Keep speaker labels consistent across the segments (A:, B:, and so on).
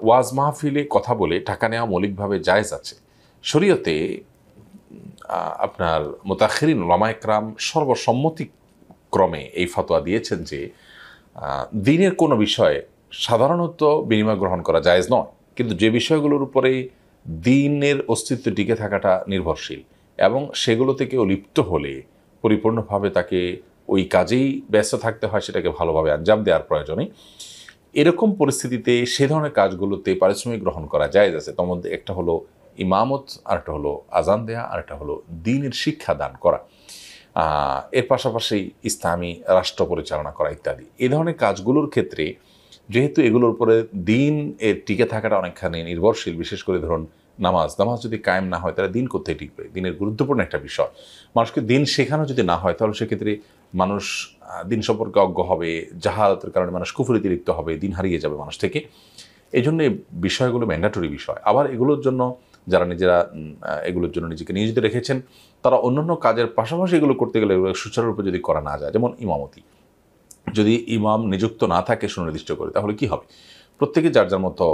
A: ওয়াজ মাহফিলে কথা বলে টাকা নেওয়া মৌলিকভাবে জায়েজ আছে। শরীয়তে আপনার মুতাখিরিন উলামা ইকরাম সর্বসম্মতিক্রমে এই ফতোয়া দিয়েছেন যে দিনের কোনো বিষয়ে সাধারণত বিনিময় গ্রহণ করা জায়েজ নয়, কিন্তু যে বিষয়গুলোর উপরে দিনের অস্তিত্ব টিকে থাকাটা নির্ভরশীল এবং সেগুলোতে কেউ লিপ্ত হলে পরিপূর্ণভাবে তাকে ওই কাজেই ব্যস্ত থাকতে হয়, সেটাকে ভালোভাবে আঞ্জাম দেওয়ার প্রয়োজনে এরকম পরিস্থিতিতে সে ধরনের কাজগুলোতে পারিশ্রমিক গ্রহণ করা জায়েজ আছে। তার মধ্যে একটা হলো ইমামত, আরেকটা হলো আজান দেয়া, আরেকটা হলো দ্বীনের শিক্ষা দান করা, এর পাশাপাশি ইসলামী রাষ্ট্র পরিচালনা করা ইত্যাদি। এই ধরনের কাজগুলোর ক্ষেত্রে যেহেতু এগুলোর উপরে দিন এর টিকে থাকাটা অনেকখানি নির্ভরশীল, বিশেষ করে ধরুন নামাজ যদি কায়েম না হয় তাহলে দিন কোথায় টিকবে? দিনের গুরুত্বপূর্ণ একটা বিষয়। মানুষকে দিন শেখানো যদি না হয় তাহলে সেক্ষেত্রে মানুষ দিন সম্পর্কে অজ্ঞ হবে, জাহালাতের কারণে মানুষ কুফরিতে লিপ্ত হবে, দিন হারিয়ে যাবে মানুষ থেকে। এই জন্য এই বিষয়গুলো ম্যান্ডেটরি বিষয়। আবার এগুলোর জন্য যারা নিজেরা এগুলোর জন্য নিজেকে নিয়োজিত রেখেছেন, তারা অন্যান্য কাজের পাশাপাশি এগুলো করতে গেলে এগুলো সুচারুরূপে যদি করা না যায়, যেমন ইমামতি, যদি ইমাম নিযুক্ত না থাকে সুনির্দিষ্ট করে, তাহলে কি হবে? প্রত্যেকে যার যার মতো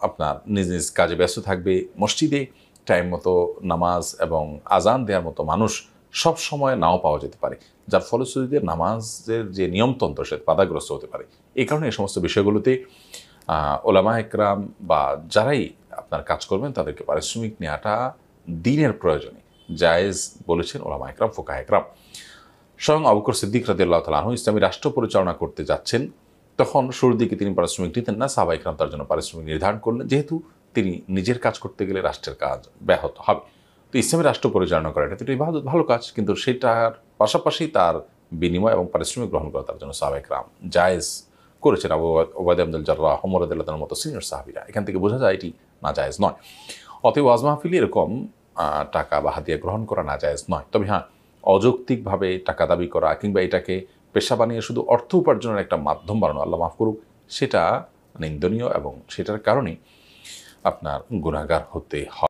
A: আপনার নিজ নিজ কাজে ব্যস্ত থাকবে। মসজিদে টাইম মতো নামাজ এবং আজান দেওয়ার মতো মানুষ সব সময় নাও পাওয়া যেতে পারে, যার ফলশ্রুতিতে নামাজের যে নিয়মতন্ত্র সে বাধাগ্রস্ত হতে পারে। এই কারণে এই সমস্ত বিষয়গুলোতে ওলামা একরাম বা যারাই আপনার কাজ করবেন তাদেরকে পারিশ্রমিক নেওয়াটা দিনের প্রয়োজনে জায়েজ বলেছেন ওলামা একরাম, ফোকাহ একরাম। স্বয়ং আবু বকর সিদ্দিক রাদিয়াল্লাহু তাআলা আনহু ইসলামী রাষ্ট্র পরিচালনা করতে যাচ্ছেন, তখন শুরুর দিকে তিনি পারিশ্রমিক দিতেন না। সাহাবা ইকরাম তার জন্য পারিশ্রমিক নির্ধারণ করলেন, যেহেতু তিনি নিজের কাজ করতে গেলে রাষ্ট্রের কাজ ব্যাহত হবে। তো ইসলামী রাষ্ট্র পরিচালনা করা এটা তো ইবাদত, ভালো কাজ, কিন্তু সেটার পাশাপাশি তার বিনিময় এবং পারিশ্রমিক গ্রহণ করা তার জন্য সাহাবা ইকরাম জায়েজ করেছেন। আবু উবাইদা ইবনুল জাররাহ, ওমর রাদিয়াল্লাহু তাআলার মতো সিনিয়র সাহাবীরা। এখান থেকে বোঝা যায় এটি নাজায়েজ নয়। অতএব ওয়াজ মাহফিলে এরকম টাকা বা হাদিয়া গ্রহণ করা নাজায়েজ নয়। তবে হ্যাঁ, অযৌক্তিকভাবে টাকা দাবি করা কিংবা এটাকে পেশা বানিয়ে শুধু অর্থ উপার্জনের একটা মাধ্যম বানানো, আল্লাহ মাফ করুক, সেটা নিন্দনীয় এবং সেটার কারণে আপনার গুনাহগার হতে হয়।